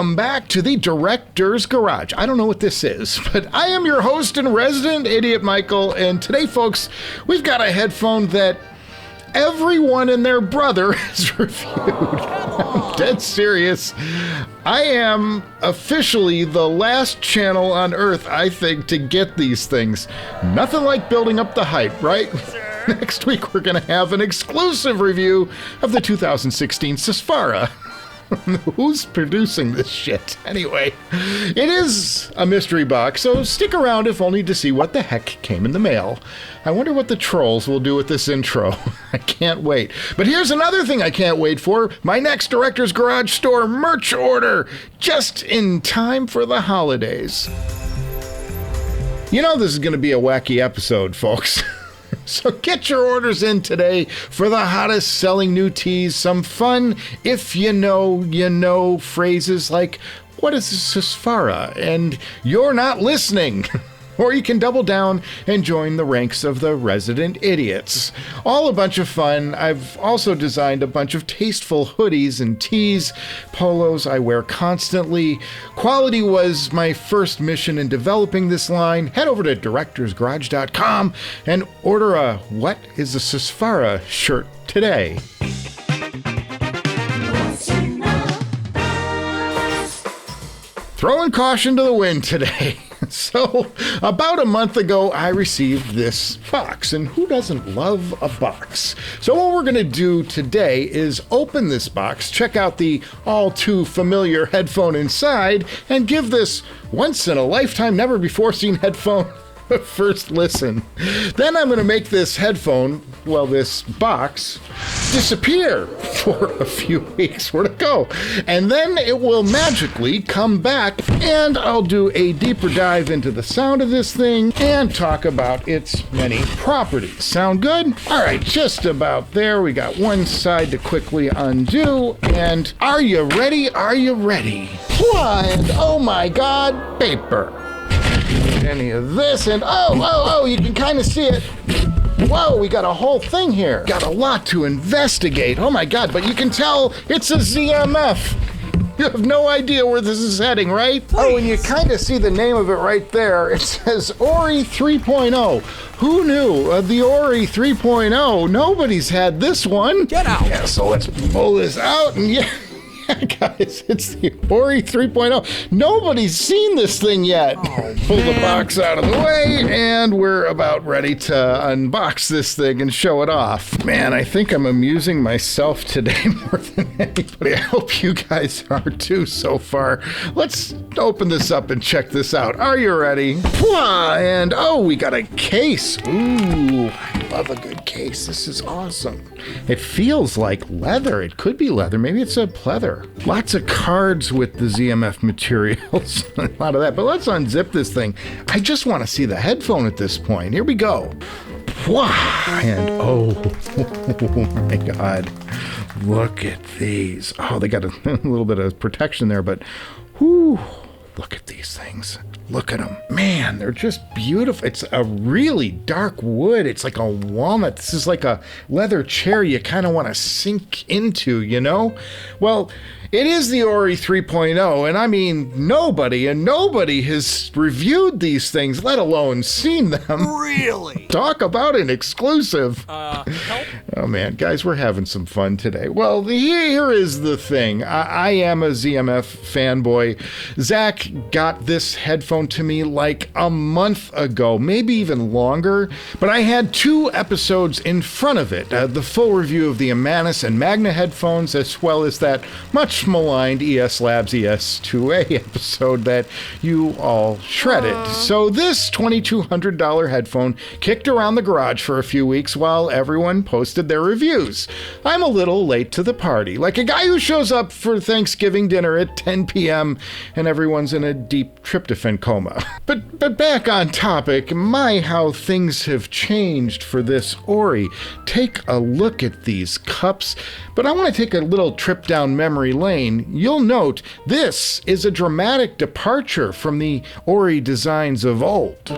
Welcome back to the Director's Garage. I don't know what this is, but I am your host and resident idiot, Michael, and today, folks, we've got a headphone that everyone and their brother has reviewed. I'm dead serious. I am officially the last channel on Earth, I think, to get these things. Nothing like building up the hype, right? Next week, we're going to have an exclusive review of the 2016 Sapphire. Who's producing this shit? Anyway, it is a mystery box, so stick around if only to see what the heck came in the mail. I wonder what the trolls will do with this intro. I can't wait. But here's another thing I can't wait for. My next Director's Garage store merch order, just in time for the holidays. You know this is going to be a wacky episode, folks. So get your orders in today for the hottest selling new tees, some fun, if you know phrases like, what is a Sapphire? And you're not listening. Or you can double down and join the ranks of the resident idiots. All a bunch of fun. I've also designed a bunch of tasteful hoodies and tees, polos I wear constantly. Quality was my first mission in developing this line. Head over to directorsgarage.com and order a What is a Sapphire shirt today. Throwing caution to the wind today. So, about a month ago, I received this box, and who doesn't love a box? So what we're going to do today is open this box, check out the all too familiar headphone inside, and give this once-in-a-lifetime, never-before-seen headphone a first listen. Then I'm going to make this headphone, well, this box, disappear for a few weeks. Where'd it go? And then it will magically come back, and I'll do a deeper dive into the sound of this thing and talk about its many properties. Sound good? All right, just about there. We got one side to quickly undo, and are you ready? Are you ready? And oh my God, paper. Any of this, and oh, you can kind of see it. Whoa, we got a whole thing here. Got a lot to investigate. Oh my God, but you can tell it's a ZMF. You have no idea where this is heading, right? Please. Oh, and you kind of see the name of it right there. It says Orig 3.0. Who knew? The Orig 3.0. Nobody's had this one. Get out. Yeah, so let's pull this out, and yeah. Guys, it's the Orig 3.0. Nobody's seen this thing yet. Pull the box out of the way, and we're about ready to unbox this thing and show it off. Man, I think I'm amusing myself today more than anybody. I hope you guys are too so far. Let's open this up and check this out. Are you ready? And oh, we got a case. Ooh, I love a good case. This is awesome. It feels like leather. It could be leather. Maybe it's a pleather. Lots of cards with the ZMF materials. A lot of that. But let's unzip this thing. I just want to see the headphone at this point. Here we go. And oh my God. Look at these. Oh, they got a little bit of protection there, but whew. Look at these things. Look at them. Man, they're just beautiful. It's a really dark wood. It's like a walnut. This is like a leather chair you kind of want to sink into, you know? Well, it is the Orig 3.0, and I mean, nobody has reviewed these things, let alone seen them. Really? Talk about an exclusive. Help? Oh man, guys, we're having some fun today. Well, here is the thing. I am a ZMF fanboy. Zach got this headphone to me like a month ago, maybe even longer, but I had 2 episodes in front of it. The full review of the Imanis and Magna headphones, as well as that much maligned ES Labs ES2A episode that you all shredded. So this $2,200 headphone kicked around the garage for a few weeks while everyone posted their reviews. I'm a little late to the party, like a guy who shows up for Thanksgiving dinner at 10 p.m. and everyone's in a deep tryptophan coma. But back on topic, my how things have changed for this Orig. Take a look at these cups, but I want to take a little trip down memory lane. You'll note this is a dramatic departure from the Orig designs of old.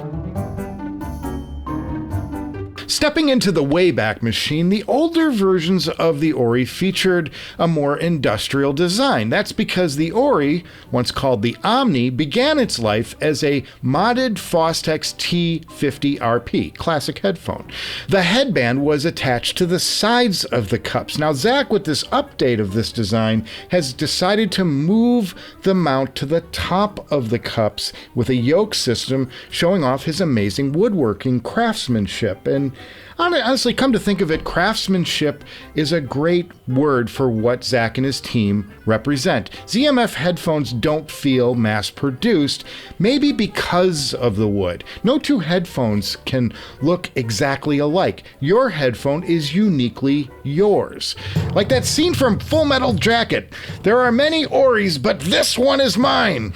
Stepping into the Wayback Machine, the older versions of the Ori featured a more industrial design. That's because the Ori, once called the Omni, began its life as a modded Fostex T50RP, classic headphone. The headband was attached to the sides of the cups. Now, Zach, with this update of this design, has decided to move the mount to the top of the cups with a yoke system showing off his amazing woodworking craftsmanship. And honestly, come to think of it, craftsmanship is a great word for what Zach and his team represent. ZMF headphones don't feel mass-produced, maybe because of the wood. No two headphones can look exactly alike. Your headphone is uniquely yours. Like that scene from Full Metal Jacket. There are many Oris, but this one is mine.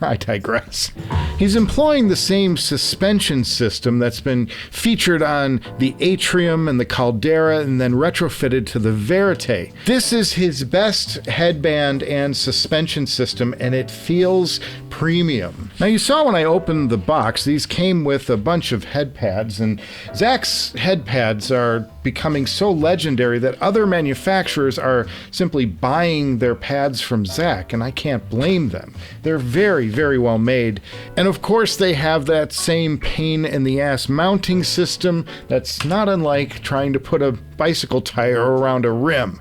I digress. He's employing the same suspension system that's been featured on the Atrium and the Caldera and then retrofitted to the Verite. This is his best headband and suspension system, and it feels premium. Now, you saw when I opened the box, these came with a bunch of head pads, and Zach's head pads are becoming so legendary that other manufacturers are simply buying their pads from Zach, and I can't blame them. They're very, very well made. And of course, they have that same pain in the ass mounting system that's not unlike trying to put a bicycle tire around a rim.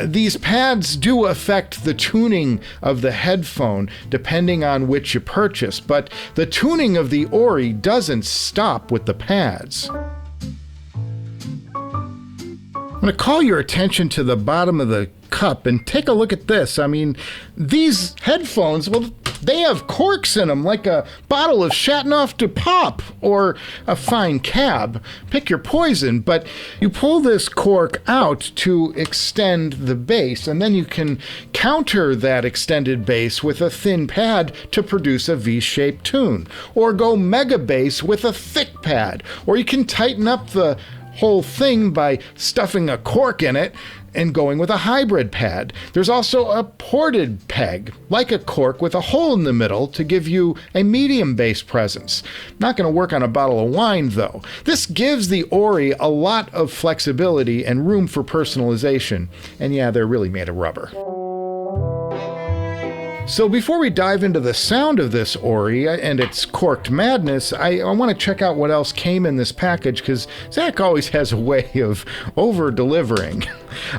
These pads do affect the tuning of the headphone depending on which you purchase, but the tuning of the Ori doesn't stop with the pads. I'm going to call your attention to the bottom of the cup and take a look at this. I mean, these headphones, well, they have corks in them like a bottle of Shatnoff to Pop or a fine cab. Pick your poison, but you pull this cork out to extend the bass, and then you can counter that extended bass with a thin pad to produce a V-shaped tune, or go mega bass with a thick pad, or you can tighten up the whole thing by stuffing a cork in it and going with a hybrid pad. There's also a ported peg, like a cork with a hole in the middle to give you a medium bass presence. Not going to work on a bottle of wine though. This gives the Ori a lot of flexibility and room for personalization. And yeah, they're really made of rubber. So before we dive into the sound of this Ori and its corked madness, I want to check out what else came in this package, because Zach always has a way of over-delivering.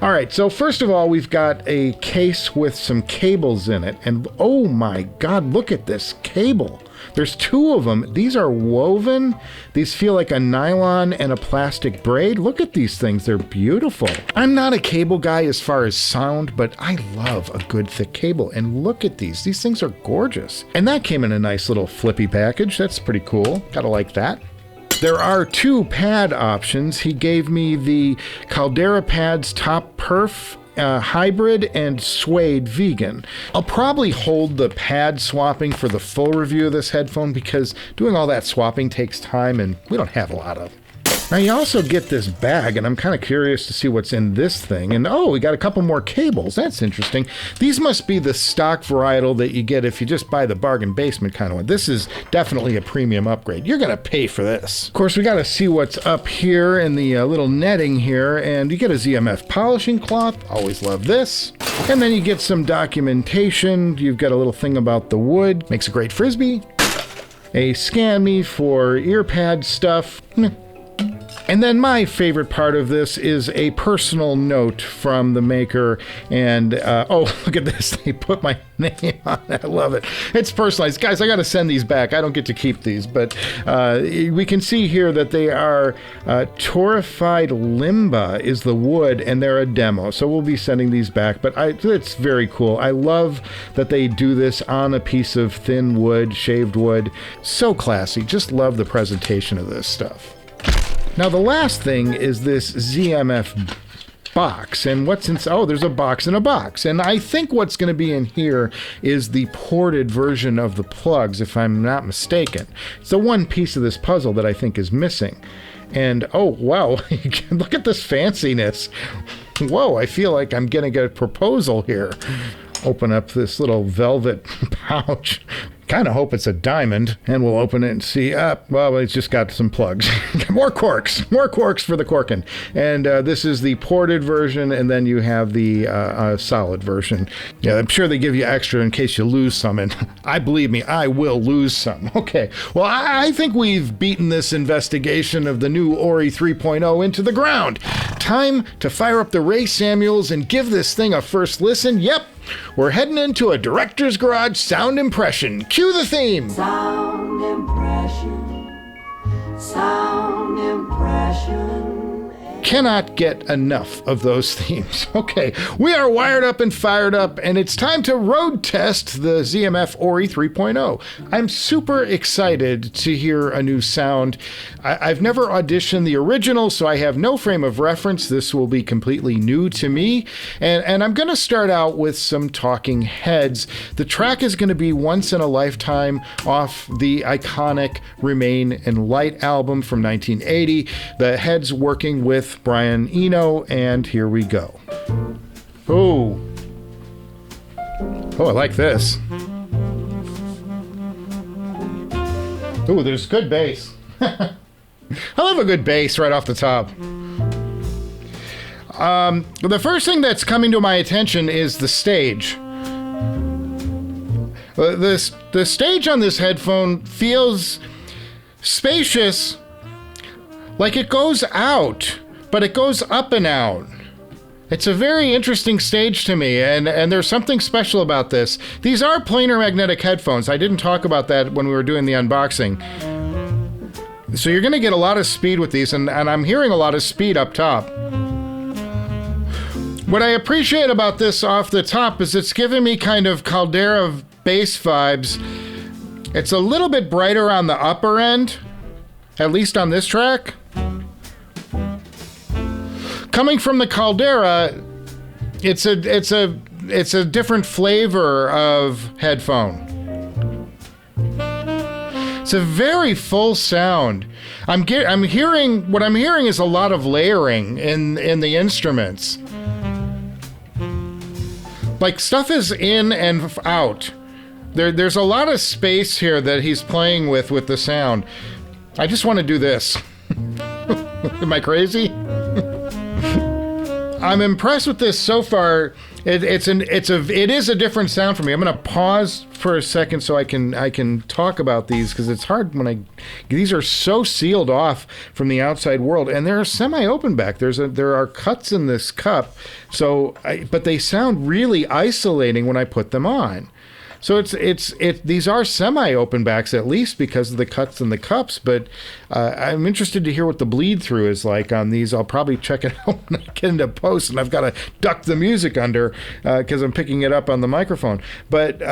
All right, so first of all, we've got a case with some cables in it, and oh my God, look at this cable. There's two of them. These are woven. These feel like a nylon and a plastic braid. Look at these things. They're beautiful. I'm not a cable guy as far as sound, but I love a good thick cable. And look at these. These things are gorgeous. And that came in a nice little flippy package. That's pretty cool. Gotta like that. There are two pad options. He gave me the Caldera Pads Top Perf Hybrid and Suede Vegan. I'll probably hold the pad swapping for the full review of this headphone, because doing all that swapping takes time and we don't have a lot of it. Now you also get this bag, and I'm kind of curious to see what's in this thing. And oh, we got a couple more cables. That's interesting. These must be the stock varietal that you get if you just buy the bargain basement kind of one. This is definitely a premium upgrade. You're going to pay for this. Of course, we got to see what's up here in the little netting here, and you get a ZMF polishing cloth. Always love this. And then you get some documentation. You've got a little thing about the wood. Makes a great frisbee. A scan me for ear pad stuff. And then my favorite part of this is a personal note from the maker. And, oh, look at this. They put my name on it. I love it. It's personalized. Guys, I got to send these back. I don't get to keep these. But we can see here that they are torrefied limba is the wood, and they're a demo. So we'll be sending these back. But it's very cool. I love that they do this on a piece of thin wood, shaved wood. So classy. Just love the presentation of this stuff. Now the last thing is this ZMF box, and what's in, oh, there's a box in a box, and I think what's going to be in here is the ported version of the plugs, if I'm not mistaken. It's the one piece of this puzzle that I think is missing. And oh wow, look at this fanciness. Whoa, I feel like I'm getting a proposal here. Open up this little velvet pouch. Kind of hope it's a diamond, and we'll open it and see. Well, it's just got some plugs. More corks for the corking. And this is the ported version, and then you have the solid version. Yeah, I'm sure they give you extra in case you lose some, and believe me, I will lose some. Okay, well, I think we've beaten this investigation of the new Ori 3.0 into the ground. Time to fire up the Ray Samuels and give this thing a first listen. Yep, we're heading into a director's garage sound impression. Cue the theme. Sound impression. Sound impression. Cannot get enough of those themes. Okay, we are wired up and fired up, and it's time to road test the ZMF Ori 3.0. I'm super excited to hear a new sound. I've never auditioned the original, so I have no frame of reference. This will be completely new to me, and I'm going to start out with some talking heads. The track is going to be Once in a Lifetime off the iconic Remain in Light album from 1980. The heads working with Brian Eno, and here we go. Oh, I like this. Oh, there's good bass. I love a good bass right off the top. The first thing that's coming to my attention is the stage. The stage on this headphone feels spacious, like it goes out, but it goes up and out. It's a very interesting stage to me, and there's something special about this. These are planar magnetic headphones. I didn't talk about that when we were doing the unboxing. So you're going to get a lot of speed with these, and I'm hearing a lot of speed up top. What I appreciate about this off the top is it's giving me kind of Caldera bass vibes. It's a little bit brighter on the upper end, at least on this track. Coming from the Caldera, it's a different flavor of headphone. It's a very full sound. What I'm hearing is a lot of layering in the instruments. Like, stuff is in and out. There's a lot of space here that he's playing with the sound. I just want to do this. Am I crazy? I'm impressed with this so far. It is a different sound for me. I'm going to pause for a second so I can talk about these, because it's hard when these are so sealed off from the outside world, and they're semi-open back. There are cuts in this cup, but they sound really isolating when I put them on. So these are semi-open backs, at least because of the cuts in the cups, but I'm interested to hear what the bleed through is like on these. I'll probably check it out when I get into post, and I've got to duck the music under because I'm picking it up on the microphone. But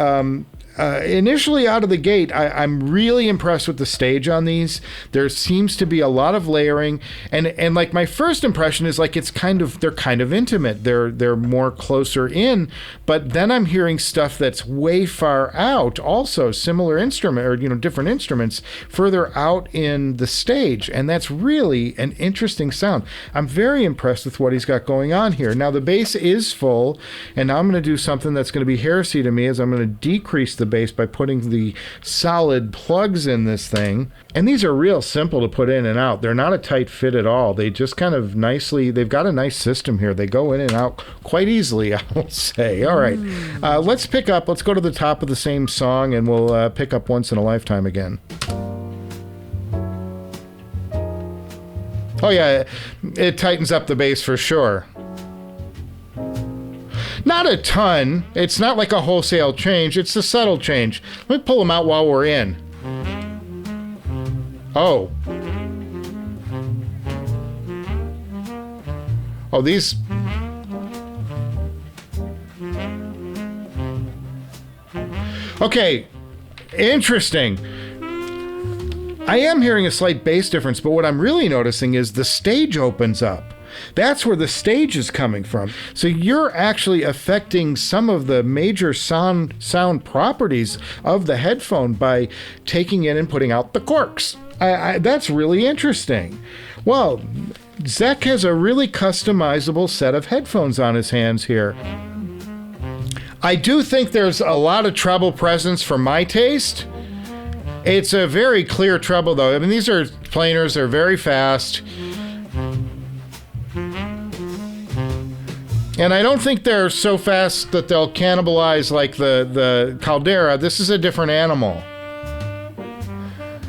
initially out of the gate, I'm really impressed with the stage on these. There seems to be a lot of layering, and like my first impression is like they're kind of intimate. They're more closer in, but then I'm hearing stuff that's way far out, also similar instrument or different instruments further out in the stage, and that's really an interesting sound. I'm very impressed with what he's got going on here. Now the bass is full, and now I'm going to do something that's going to be heresy to me, is I'm going to decrease the bass by putting the solid plugs in this thing. And these are real simple to put in and out. They're not a tight fit at all. They just kind of they've got a nice system here. They go in and out quite easily, I will say. All right, let's go to the top of the same song, and we'll pick up Once in a Lifetime again. Oh yeah, it tightens up the bass for sure. Not a ton. It's not like a wholesale change. It's a subtle change. Let me pull them out while we're in. Oh, these. Okay, interesting. I am hearing a slight bass difference, but what I'm really noticing is the stage opens up. That's where the stage is coming from. So you're actually affecting some of the major sound properties of the headphone by taking in and putting out the corks. That's really interesting. Well, Zach has a really customizable set of headphones on his hands here. I do think there's a lot of treble presence for my taste. It's a very clear treble, though. I mean, these are planers. They're very fast. And I don't think they're so fast that they'll cannibalize like the Caldera. This is a different animal.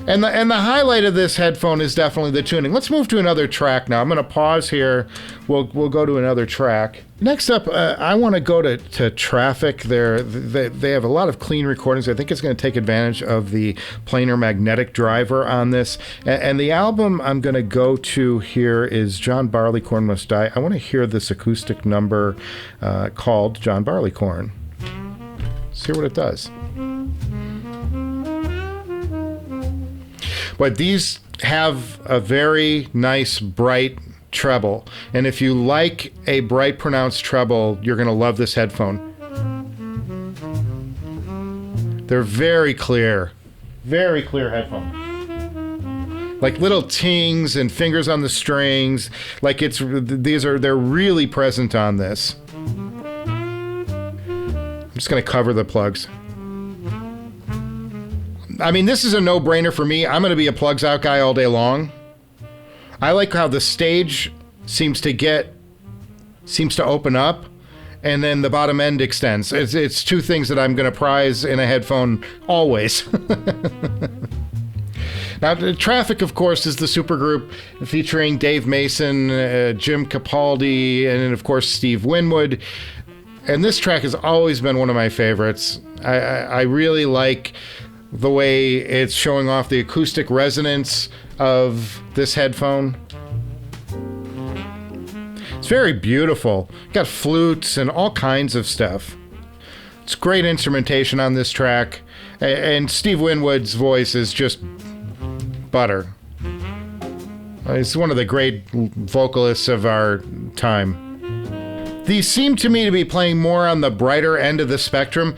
And the highlight of this headphone is definitely the tuning. Let's move to another track now. I'm going to pause here. We'll go to another track. Next up, I want to go to Traffic. They have a lot of clean recordings. I think it's going to take advantage of the planar magnetic driver on this. And the album I'm going to go to here is John Barleycorn Must Die. I want to hear this acoustic number called John Barleycorn. Let's hear what it does. But these have a very nice, bright treble. And if you like a bright, pronounced treble, you're going to love this headphone. They're very clear headphones. Like little tings and fingers on the strings. Like they're really present on this. I'm just going to cover the plugs. I mean, this is a no-brainer for me. I'm going to be a plugs out guy all day long. I like how the stage seems to open up, and then the bottom end extends. It's two things that I'm going to prize in a headphone always. Now, Traffic, of course, is the supergroup featuring Dave Mason, Jim Capaldi, and then, of course, Steve Winwood. And this track has always been one of my favorites. I really like the way it's showing off the acoustic resonance of this headphone. It's very beautiful. Got flutes and all kinds of stuff. It's great instrumentation on this track. And Steve Winwood's voice is just butter. He's one of the great vocalists of our time. These seem to me to be playing more on the brighter end of the spectrum.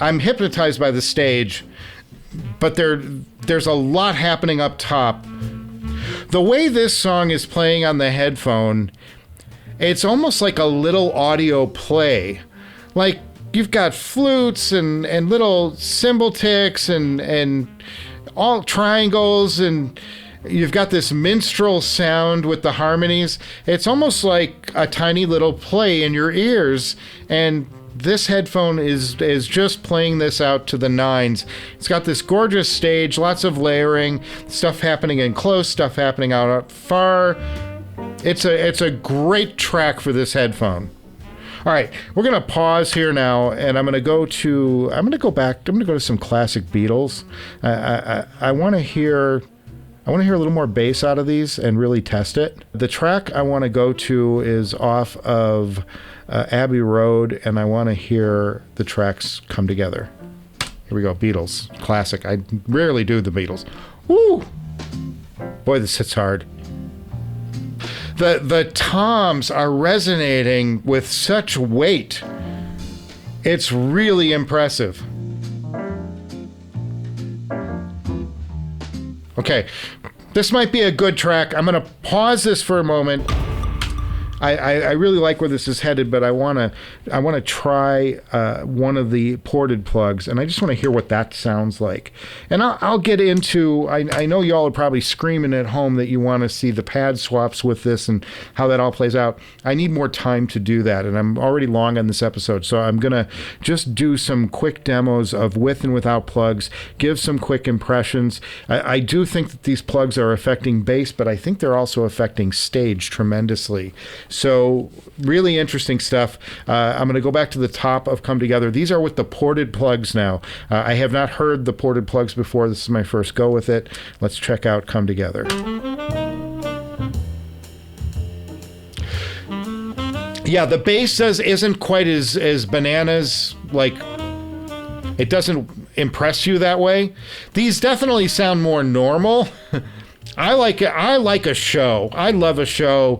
I'm hypnotized by the stage, but there's a lot happening up top. The way this song is playing on the headphone, it's almost like a little audio play. Like you've got flutes and little cymbal ticks and all triangles, and you've got this minstrel sound with the harmonies. It's almost like a tiny little play in your ears, and this headphone is just playing this out to the nines. It's got this gorgeous stage, lots of layering, stuff happening in close, stuff happening out far. It's a great track for this headphone. All right, we're gonna pause here now, and I'm gonna go to some classic Beatles. I want to hear a little more bass out of these and really test it. The track I want to go to is off of Abbey Road, and I want to hear the tracks come together. Here we go, Beatles, classic. I rarely do the Beatles. Woo! Boy, this hits hard. The toms are resonating with such weight. It's really impressive. Okay, this might be a good track. I'm going to pause this for a moment. I really like where this is headed, but I want to try one of the ported plugs, and I just want to hear what that sounds like. And I'll get into, I know y'all are probably screaming at home that you want to see the pad swaps with this and how that all plays out. I need more time to do that, and I'm already long on this episode, so I'm going to just do some quick demos of with and without plugs, give some quick impressions. I do think that these plugs are affecting bass, but I think they're also affecting stage tremendously. So really interesting stuff. I'm going to go back to the top of Come Together. These are with the ported plugs now. I have not heard the ported plugs before. This is my first go with it. Let's check out Come Together. Yeah, the bass isn't quite as bananas, like it doesn't impress you that way. These definitely sound more normal. I like it. I like a show. I love a show.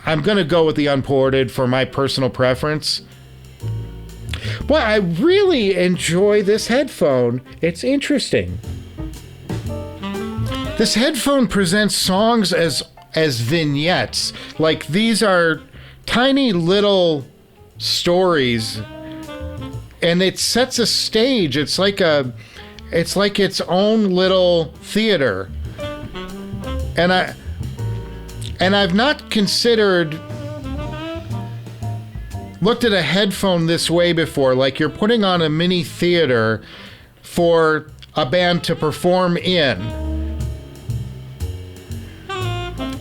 I'm going to go with the unported for my personal preference. Boy, I really enjoy this headphone. It's interesting. This headphone presents songs as vignettes. Like these are tiny little stories and it sets a stage. It's like its own little theater. And I've not looked at a headphone this way before, like you're putting on a mini theater for a band to perform in.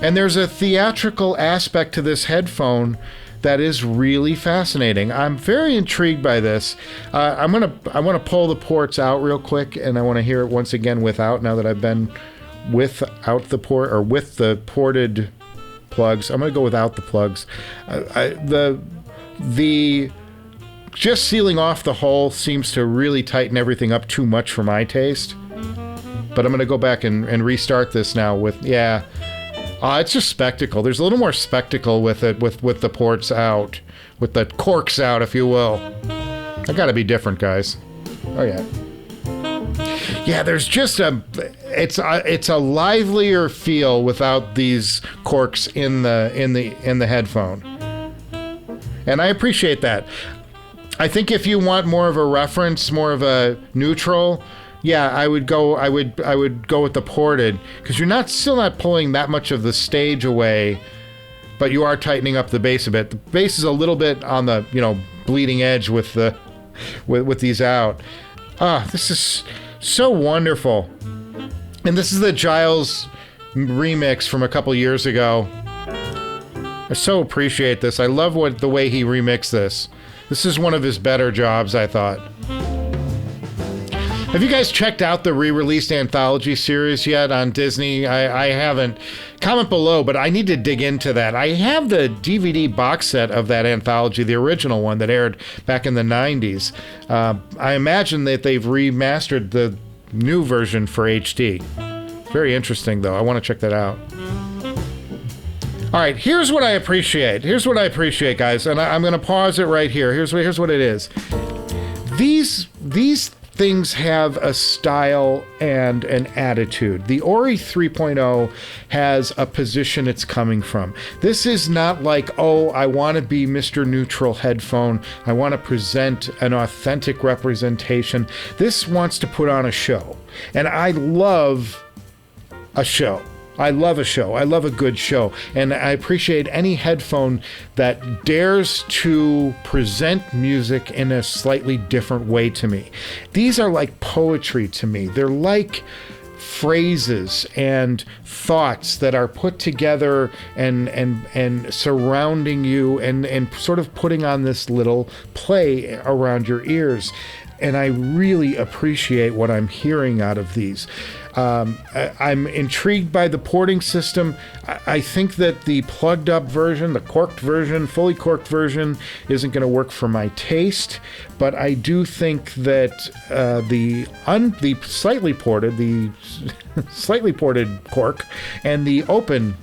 And there's a theatrical aspect to this headphone that is really fascinating. I'm very intrigued by this. I want to pull the ports out real quick, and I want to hear it once again without, now that I've been without the port, or with the ported plugs. I'm going to go without the plugs. The just sealing off the hole seems to really tighten everything up too much for my taste. But I'm going to go back and restart this now with, yeah. It's just spectacle. There's a little more spectacle with it, with the ports out, with the corks out, if you will. I gotta be different, guys. Oh yeah. Yeah, there's just it's a livelier feel without these corks in the headphone. And I appreciate that. I think if you want more of a reference, more of a neutral, yeah, I would go with the ported, because you're still not pulling that much of the stage away, but you are tightening up the bass a bit. The bass is a little bit on the, bleeding edge with these out. This is so wonderful. And this is the Giles remix from a couple years ago. I so appreciate this. I love the way he remixed this. This is one of his better jobs, I thought. Have you guys checked out the re-released anthology series yet on Disney? I haven't. Comment below, but I need to dig into that. I have the DVD box set of that anthology, the original one that aired back in the 90s. I imagine that they've remastered the new version for HD. Very interesting, though. I want to check that out. All right, here's what I appreciate. Here's what I appreciate, guys, and I'm going to pause it right here. Here's what it is. These things have a style and an attitude. The Ori 3.0 has a position it's coming from. This is not like, oh, I want to be Mr. Neutral headphone. I want to present an authentic representation. This wants to put on a show. And I love a show. I love a show. I love a good show. And I appreciate any headphone that dares to present music in a slightly different way to me. These are like poetry to me. They're like phrases and thoughts that are put together and surrounding you and sort of putting on this little play around your ears. And I really appreciate what I'm hearing out of these. I'm intrigued by the porting system. I think that the plugged up version, the corked version, fully corked version, isn't going to work for my taste. But I do think that the slightly ported cork and the open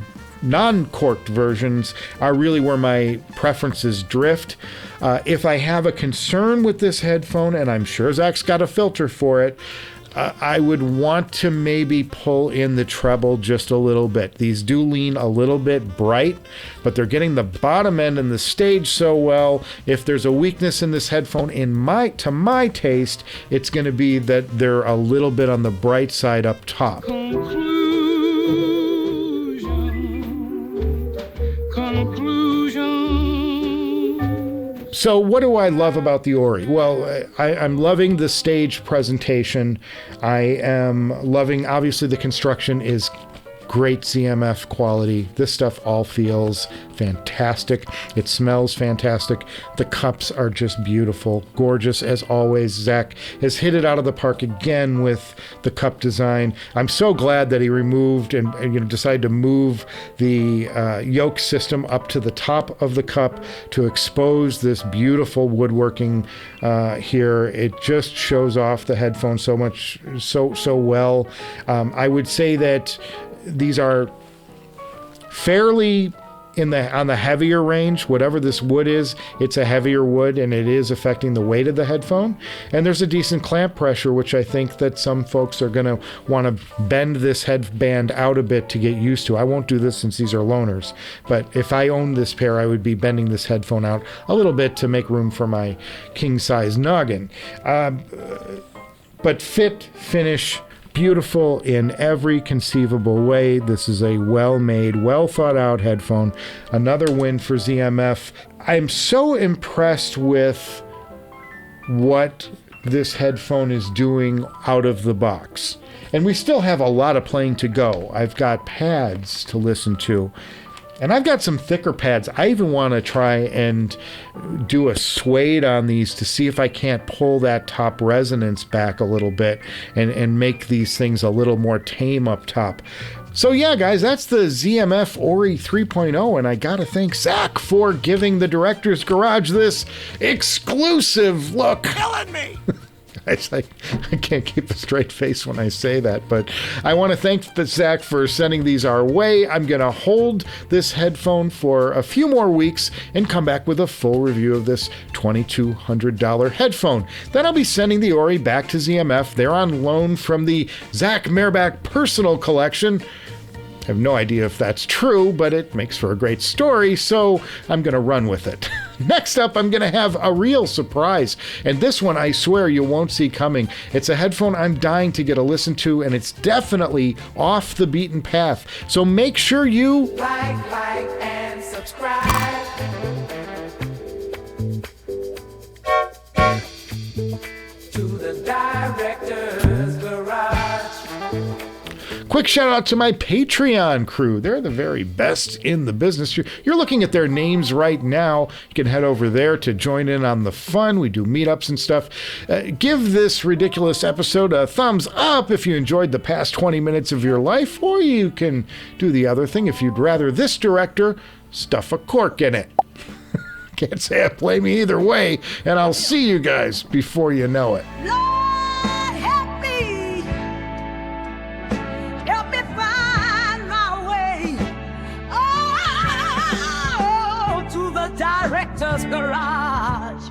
non-corked versions are really where my preferences drift. If I have a concern with this headphone, and I'm sure Zach's got a filter for it, I would want to maybe pull in the treble just a little bit. These do lean a little bit bright, but they're getting the bottom end and the stage so well. If there's a weakness in this headphone, to my taste, it's going to be that they're a little bit on the bright side up top. Conclusion. So what do I love about the Ori? Well, I'm loving the stage presentation. I am loving, obviously the construction is great ZMF quality. This stuff all feels fantastic. It smells fantastic. The cups are just beautiful, gorgeous as always. Zach has hit it out of the park again with the cup design. I'm so glad that he removed and decided to move the yoke system up to the top of the cup to expose this beautiful woodworking here. It just shows off the headphone so much, so well. I would say that these are fairly on the heavier range, whatever this wood is, it's a heavier wood and it is affecting the weight of the headphone. And there's a decent clamp pressure, which I think that some folks are going to want to bend this headband out a bit to get used to. I won't do this since these are loaners, but if I owned this pair, I would be bending this headphone out a little bit to make room for my king size noggin. But fit, finish, beautiful in every conceivable way. This is a well-made, well-thought-out headphone. Another win for ZMF. I'm so impressed with what this headphone is doing out of the box. And we still have a lot of playing to go. I've got pads to listen to. And I've got some thicker pads. I even want to try and do a suede on these to see if I can't pull that top resonance back a little bit and make these things a little more tame up top. So yeah, guys, that's the ZMF Ori 3.0, and I gotta thank Zach for giving the Director's Garage this exclusive look. Killing me! I can't keep a straight face when I say that, but I want to thank Zach for sending these our way. I'm going to hold this headphone for a few more weeks and come back with a full review of this $2,200 headphone. Then I'll be sending the Ori back to ZMF. They're on loan from the Zach Merbach personal collection. I have no idea if that's true, but it makes for a great story, so I'm going to run with it. Next up, I'm going to have a real surprise, and this one I swear you won't see coming. It's a headphone I'm dying to get a listen to, and it's definitely off the beaten path. So make sure you Like, and subscribe. To the Director's Garage. Quick shout out to my Patreon crew. They're the very best in the business. You're looking at their names right now. You can head over there to join in on the fun. We do meetups and stuff. Give this ridiculous episode a thumbs up if you enjoyed the past 20 minutes of your life, or you can do the other thing if you'd rather this director stuff a cork in it. Can't say I blame me either way, and I'll see you guys before you know it. Lord, help me. Help me find my way. Oh, to the Director's Garage.